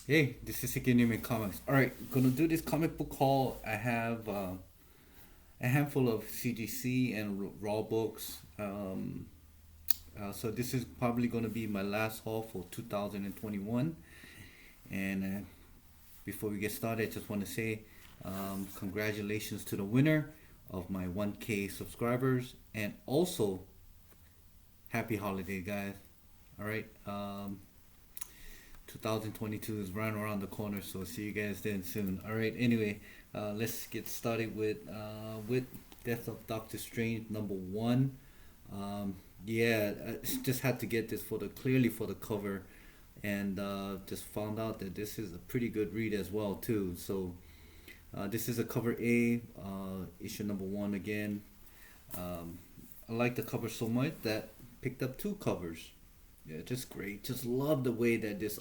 Hey, this is Uncanny Comics. All right, gonna do this comic book haul. I have a handful of CGC and raw books. So this is probably gonna be my last haul for 2021. And before we get started, I just want to say congratulations to the winner of my 1K subscribers, and also happy holiday, guys. All right. 2022 is right around the corner, so see you guys then soon. All right. Anyway, let's get started with Death of Doctor Strange #1. Yeah, I just had to get this for the clearly for the cover, and just found out that this is a pretty good read as well too. So this is a cover A, issue #1 again. Um, I like the cover so much that picked up two covers. Yeah, just great. Just love the way that this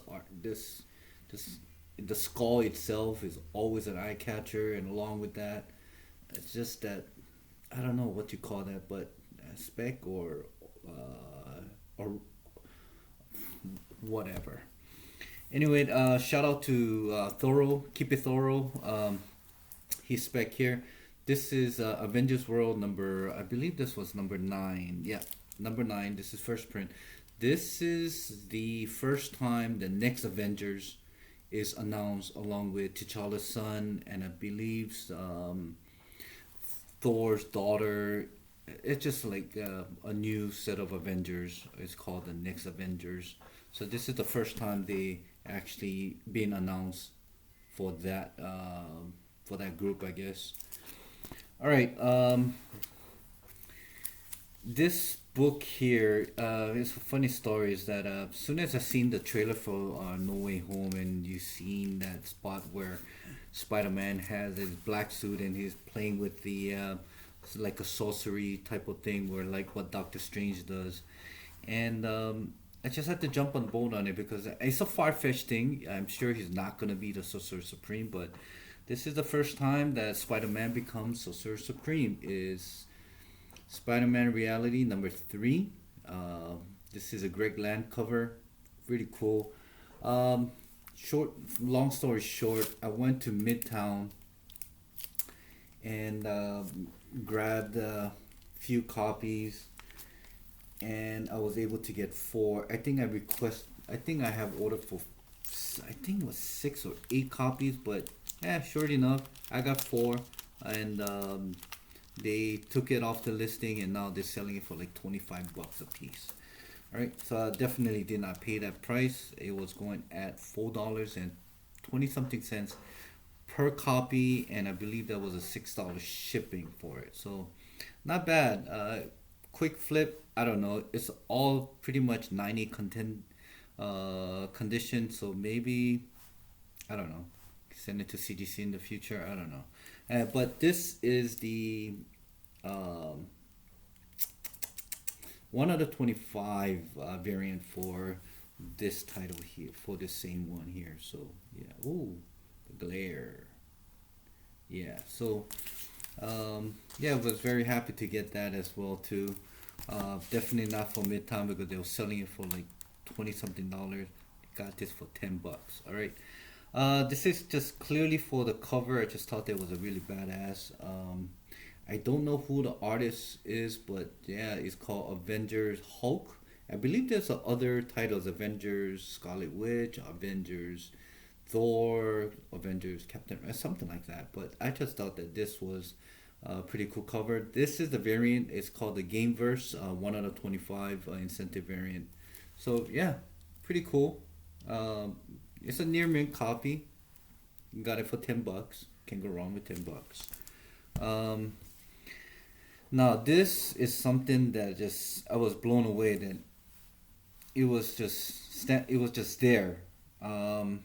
the skull itself is always an eye catcher, and along with that, it's just that I don't know what you call that, but spec or whatever. Anyway, shout out to Thorough. Keep it thorough. He's spec here. This is Avengers World number. I believe this was number 9. Yeah, number 9. This is first print. This is the first time the next Avengers is announced, along with T'Challa's son, and I believe Thor's daughter. It's just like a new set of Avengers. It's called the next Avengers. So this is the first time they actually been announced for that group, I guess. All right. This book here is a funny story. Is that as soon as I seen the trailer for No Way Home, and you seen that spot where Spider-Man has his black suit and he's playing with the it's like a sorcery type of thing, where like what Doctor Strange does, and I just had to jump on board on it because it's a far-fetched thing. I'm sure he's not gonna be the Sorcerer Supreme, but this is the first time that Spider-Man becomes Sorcerer Supreme. Is Spider-Man Reality #3. Uh, this is a Greg Land cover, really cool. Um, short, long story short, I went to Midtown and grabbed a few copies, and I was able to get four. I think I have ordered for, I think it was 6 or 8 copies, but yeah, short enough. I got four, and they took it off the listing, and now they're selling it for like $25 a piece. All right, so I definitely did not pay that price. It was going at $4.20 something cents per copy, and I believe that was a $6 shipping for it. So not bad. Quick flip. I don't know. It's all pretty much 90 content condition. So maybe I don't know. Send it to CGC in the future. I don't know. But this is the um, 1 out of 25 variant for this title here, for this same one here. So yeah. Ooh, the glare. Yeah. So yeah, I was very happy to get that as well too. Definitely not for Midtown because they were selling it for like 20 something dollars. Got this for $10. All right. This is just clearly for the cover. I just thought that was a really badass. I don't know who the artist is, but yeah, it's called Avengers Hulk. I believe there's other titles: Avengers Scarlet Witch, Avengers Thor, Avengers Captain, something like that. But I just thought that this was a pretty cool cover. This is the variant. It's called the Gameverse 1 out of 25 incentive variant. So yeah, pretty cool. Um, it's a near mint copy. Got it for $10. Can't go wrong with $10. Um, Now this is something that just I was blown away that it was just there, um,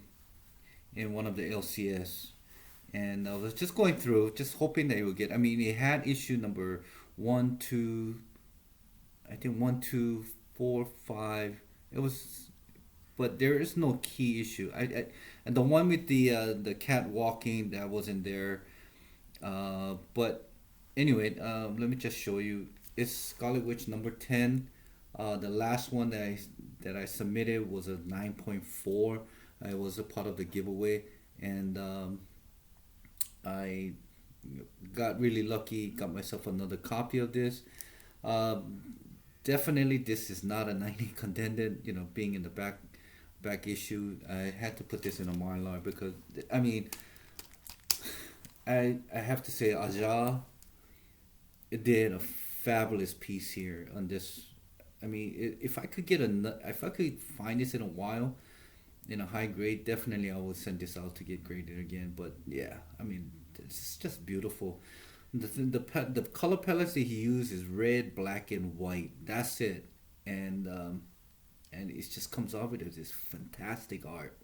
in one of the LCS, and I was just going through, just hoping that it would get. I mean, it had issue number one, two, I think 1, 2, 4, 5. It was, but there is no key issue. And the one with the cat walking, that wasn't there. But anyway, let me just show you. It's Scarlet Witch #10. The last one that I submitted was a 9.4. I was a part of the giveaway, and I got really lucky. Got myself another copy of this. Um, Definitely, this is not a 90 contender. Being in the back issue, I had to put this in a Mylar because I mean, I have to say Aja did a fabulous piece here on this. I mean, if I could if I could find this in a while in a high grade, definitely I would send this out to get graded again. But yeah, I mean, it's just beautiful. The color palettes that he used is red, black, and white. That's it, and and it just comes off with this fantastic art.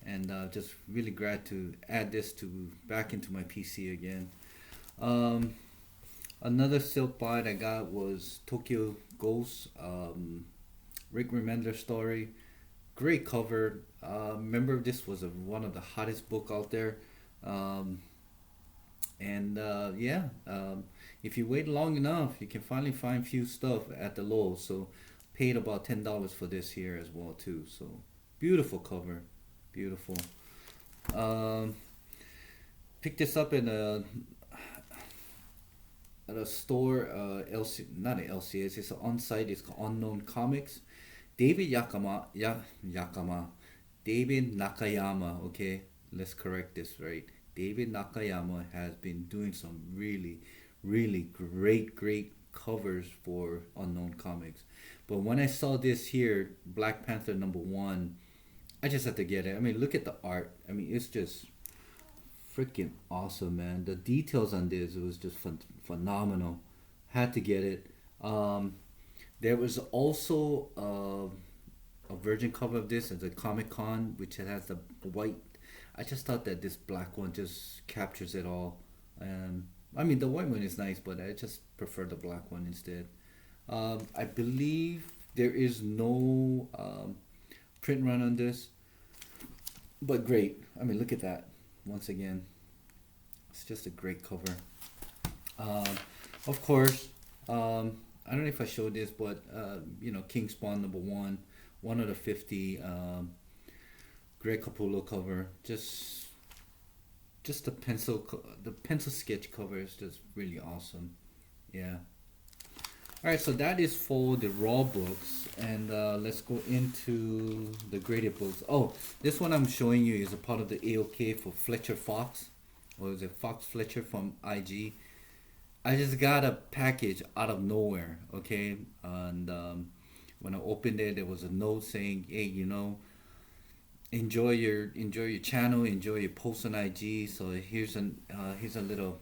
And just really glad to add this to back into my PC again. Um, Another silk bite I got was Tokyo Ghost, Rick Remender story. Great cover. Remember, this was one of the hottest book out there. Um, and yeah, if you wait long enough, you can finally find few stuff at the low. So paid about $10 for this here as well too. So beautiful cover, beautiful. Um, Picked this up in a store, LC, not an LCS, it's an on-site, it's called Unknown Comics. David Yakama, David Nakayama, okay, let's correct this right. David Nakayama has been doing some really, really great covers for Unknown Comics. But when I saw this here, Black Panther #1, I just had to get it. I mean, look at the art. I mean, it's just freaking awesome, man. The details on this, it was just phenomenal. Had to get it. There was also a virgin cover of this at the Comic Con, which has the white. I just thought that this black one just captures it all. I mean, the white one is nice, but I just prefer the black one instead. I believe there is no print run on this, but great. I mean, look at that. Once again, it's just a great cover. Um, of course, I don't know if I showed this, but King Spawn #1, one of the 50. Greg Capullo cover. Just the pencil sketch cover is just really awesome. Yeah. All right, so that is for the raw books, and let's go into the graded books. Oh, this one I'm showing you is a part of the AOK for Fletcher Fox, or is it Fox Fletcher from IG? I just got a package out of nowhere, okay, and when I opened it, there was a note saying, "Hey, enjoy your channel, enjoy your posts on IG." So here's a little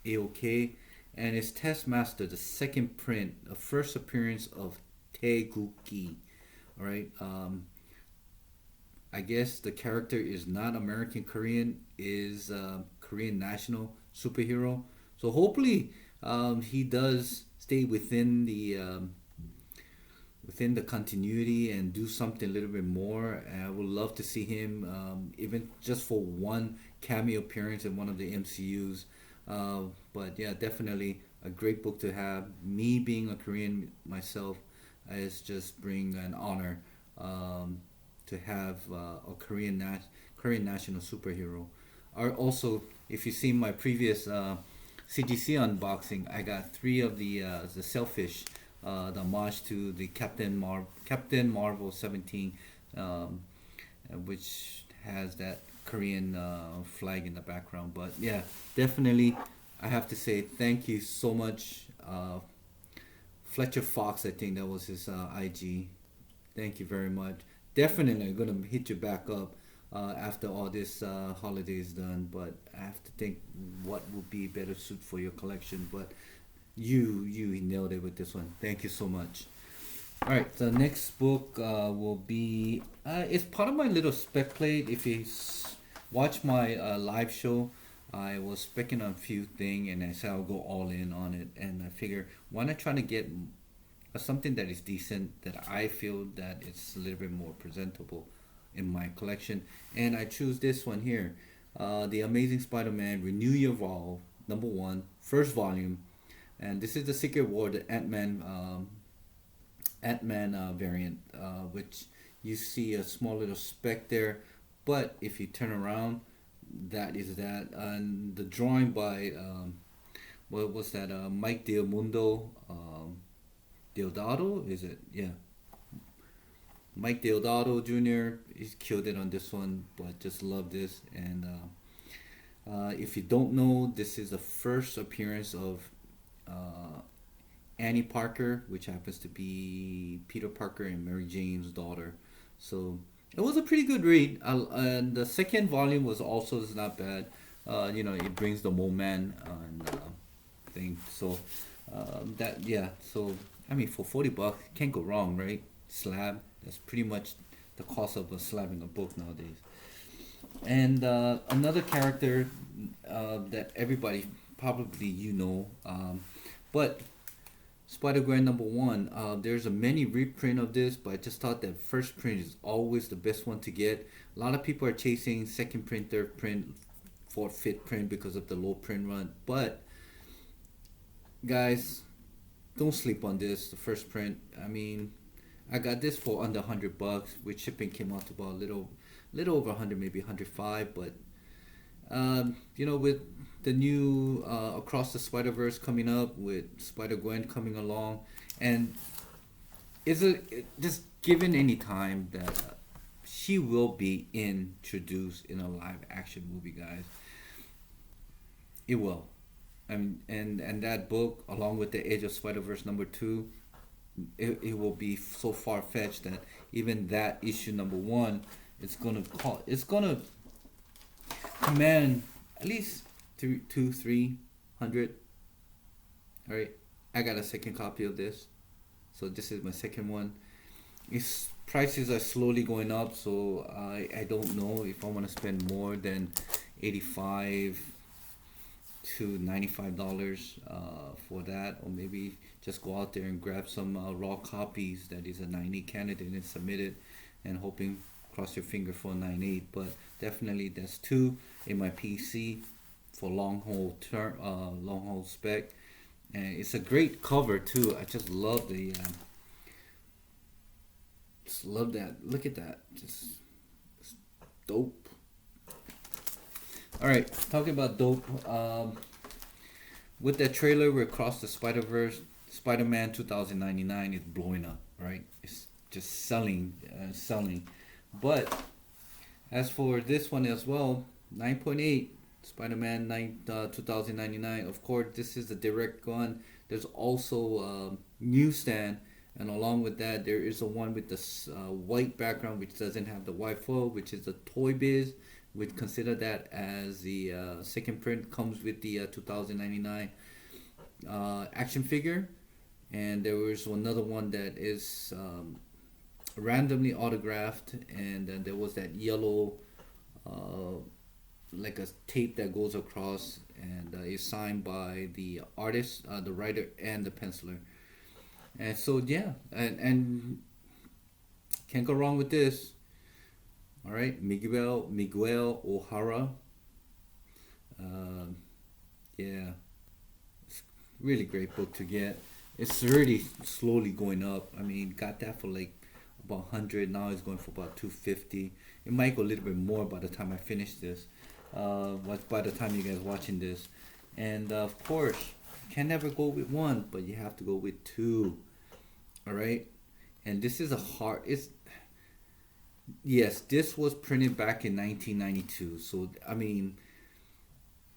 AOK, and it's Test Master, the second print, the first appearance of Taeguki. All right. I guess the character is not American Korean, is Korean national superhero. So hopefully, he does stay within the continuity and do something a little bit more. And I would love to see him, even just for one cameo appearance in one of the MCUs. But yeah, definitely a great book to have. Me being a Korean myself, is just bring an honor, to have a Korean national superhero. Also, if you see my previous CGC unboxing, I got three of the Selfish, the homage to the Captain Marvel 17, um, which has that Korean flag in the background. But yeah, definitely, I have to say thank you so much, Fletcher Fox. I think that was his IG. Thank you very much. Definitely, I'm gonna hit you back up after all this holiday is done. But I have to think what would be better suit for your collection. But you nailed it with this one. Thank you so much. All right, the next book will be it's part of my little spec plate. If you watch my live show, I was specking on a few things, and I said I'll go all in on it. And I figure why not try to get something that is decent, that I feel that it's a little bit more presentable in my collection. And I choose this one here, The Amazing Spider-Man Renew Your Vow #1, first volume. And this is the Secret War, the Ant-Man variant, which you see a small little speck there, but if you turn around, that is that. And the drawing by what was that? Mike Diamundo, Deodato, is it? Yeah, Mike Deodato Jr. He's killed it on this one, but just love this. And if you don't know, this is the first appearance of uh, Annie Parker, which happens to be Peter Parker and Mary Jane's daughter. So it was a pretty good read. And the second volume was also is not bad. It brings the moment and thing. So that yeah. So I mean, for $40, can't go wrong, right? Slab. That's pretty much the cost of slabbing a book nowadays. And another character that everybody probably but Spider-Gwen #1. There's a many reprint of this, but I just thought that first print is always the best one to get. A lot of people are chasing second print, third print, fourth, fifth print because of the low print run. But guys, don't sleep on this. The first print. I mean, I got this for under $100, which shipping came out to about little over 100, maybe 105. But with the new Across the Spider Verse coming up, with Spider Gwen coming along, and just given any time that she will be introduced in a live action movie, guys. It will. And that book, along with the Age of Spider Verse #2, it will be so far fetched that even that issue #1, it's gonna command at least 300. All right, I got a second copy of this, so this is my second one. Its prices are slowly going up, so I don't know if I want to spend more than 85 to $95 for that, or maybe just go out there and grab some raw copies that is a 9.8 candidate and submit it, and hoping, cross your finger for a 9.8. But definitely that's two in my PC for long haul spec, and it's a great cover too. I just love just love that. Look at that, just it's dope. All right, talking about dope. With that trailer, we're across the Spider Verse. Spider-Man 2099 is blowing up, right? It's just selling. But as for this one as well, 9.8 Spider-Man 2099. Of course, this is a direct one. There's also newsstand, and along with that, there is a one with the white background, which doesn't have the white foil, which is a Toy Biz. We'd consider that as the second print. Comes with the 2099 action figure, and there was another one that is randomly autographed, and then there was that yellow like a tape that goes across, and is signed by the artist, the writer, and the penciler. And so yeah, and can't go wrong with this. All right, Miguel O'Hara. Yeah, it's really great book to get. It's already slowly going up. I mean, got that for like about 100. Now it's going for about 250. It might go a little bit more by the time I finish this. By the time you guys watching this, and of course, you can never go with one, but you have to go with two. All right, and this is a hard. Yes, this was printed back in 1992. So I mean,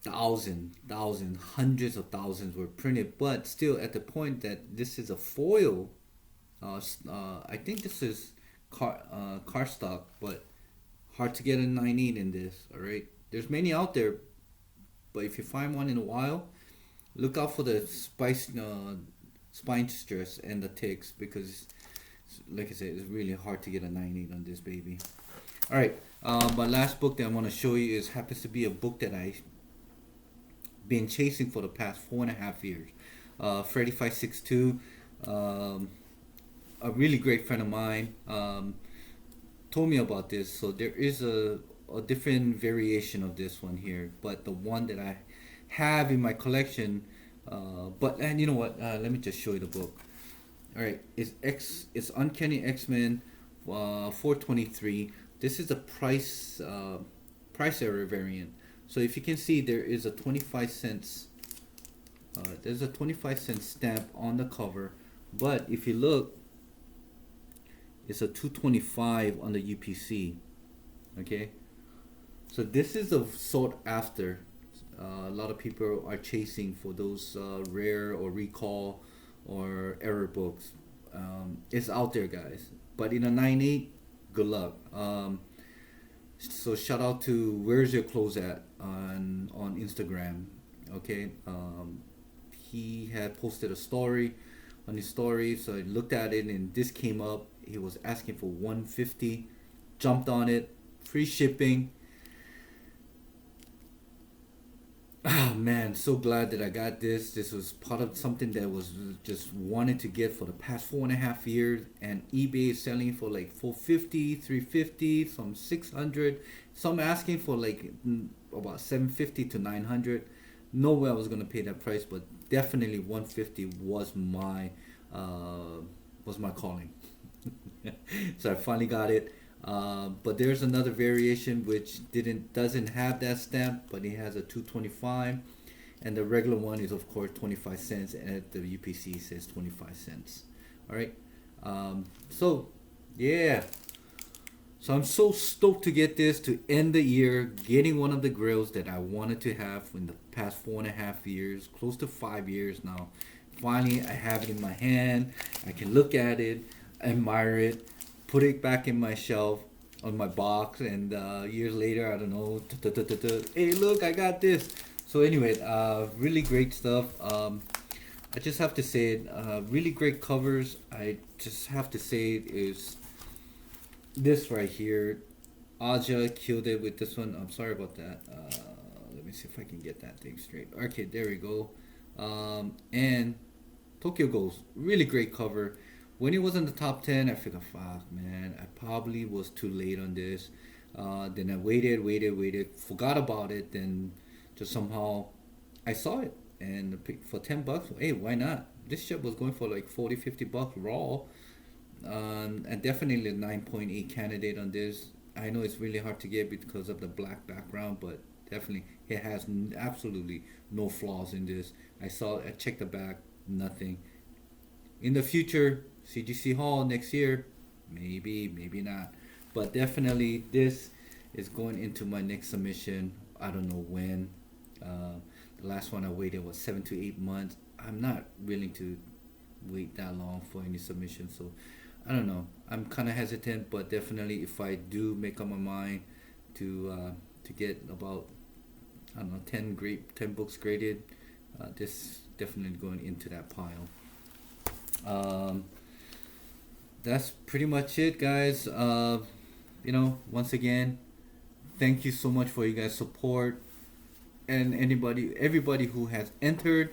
hundreds of thousands were printed, but still at the point that this is a foil. I think this is car stock, but hard to get a 9.8 in this. All right, there's many out there, but if you find one in a while, look out for the spine stress and the ticks, because like I said, it's really hard to get a 9.8 on this baby. All right, my last book that I want to show you happens to be a book that I've been chasing for the past 4.5 years. Freddy 562, a really great friend of mine, told me about this. So there is a different variation of this one here, but the one that I have in my collection. And you know what? Let me just show you the book. All right, it's Uncanny X-Men 423. This is a price error variant. So if you can see, there is a 25 cents. There's a 25-cent stamp on the cover, but if you look, it's a 225 on the UPC. Okay, so this is a sought after. A lot of people are chasing for those rare or recall or error books. It's out there, guys. But in a 9.8, good luck. So shout out to Where's Your Clothes At on Instagram. Okay, he had posted a story on his story, so I looked at it and this came up. He was asking for 150, jumped on it, free shipping. Oh man, so glad that I got this. This was part of something that was just wanted to get for the past 4.5 years, and eBay is selling for like 450, 350, some 600, some asking for like about 750 to 900. No way I was gonna pay that price, but definitely 150 was my calling. So I finally got it. But there's another variation which doesn't have that stamp, but it has a 225, and the regular one is of course 25 cents, and at the UPC says 25 cents. All right. So yeah. So I'm so stoked to get this to end the year, getting one of the grills that I wanted to have in the past 4.5 years, close to 5 years now. Finally, I have it in my hand. I can look at it, admire it, put it back in my shelf on my box, and years later, I don't know, hey, look, I got this. So anyway, really great stuff. I just have to say it, really great covers. I just have to say it is this right here. Aja killed it with this one. I'm sorry about that. Let me see if I can get that thing straight. Okay, there we go. And Tokyo Ghost, really great cover. When it was in the top 10, I figured, fuck, man, I probably was too late on this. Then I waited, forgot about it. Then just somehow I saw it. And for $10, hey, why not? This shit was going for like 40, $50 raw. And definitely a 9.8 candidate on this. I know it's really hard to get because of the black background, but definitely it has absolutely no flaws in this. I checked the back, nothing. In the future, CGC Hall next year, maybe not, but definitely this is going into my next submission. I don't know when. The last one I waited was 7 to 8 months. I'm not willing to wait that long for any submission, so I don't know. I'm kind of hesitant, but definitely if I do make up my mind to get about, I don't know, 10 books graded, this definitely going into that pile. That's pretty much it, guys. Once again, thank you so much for you guys' support, and everybody who has entered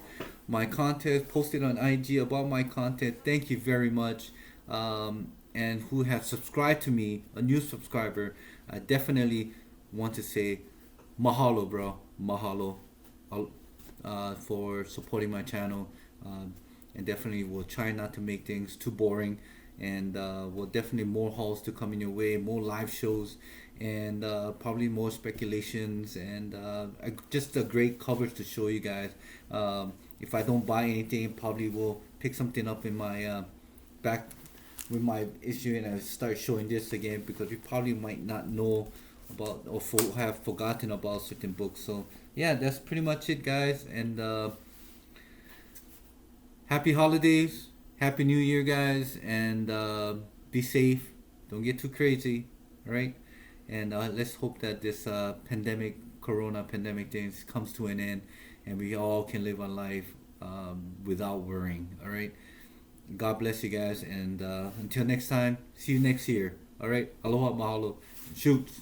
my contest, posted on IG about my content. Thank you very much. And who has subscribed to me, a new subscriber, I definitely want to say mahalo, bro. Mahalo for supporting my channel. And definitely we'll try not to make things too boring, and we'll definitely more hauls to come in your way, more live shows, and probably more speculations, and just a great coverage to show you guys. If I don't buy anything, probably will pick something up in my back with my issue, and I start showing this again, because you probably might not know about or have forgotten about certain books. So yeah, that's pretty much it, guys, and happy holidays, happy new year, guys, and be safe, don't get too crazy, all right? And let's hope that this corona pandemic things comes to an end, and we all can live our life without worrying, all right? God bless you guys, and until next time, see you next year, all right? Aloha, mahalo, shoots.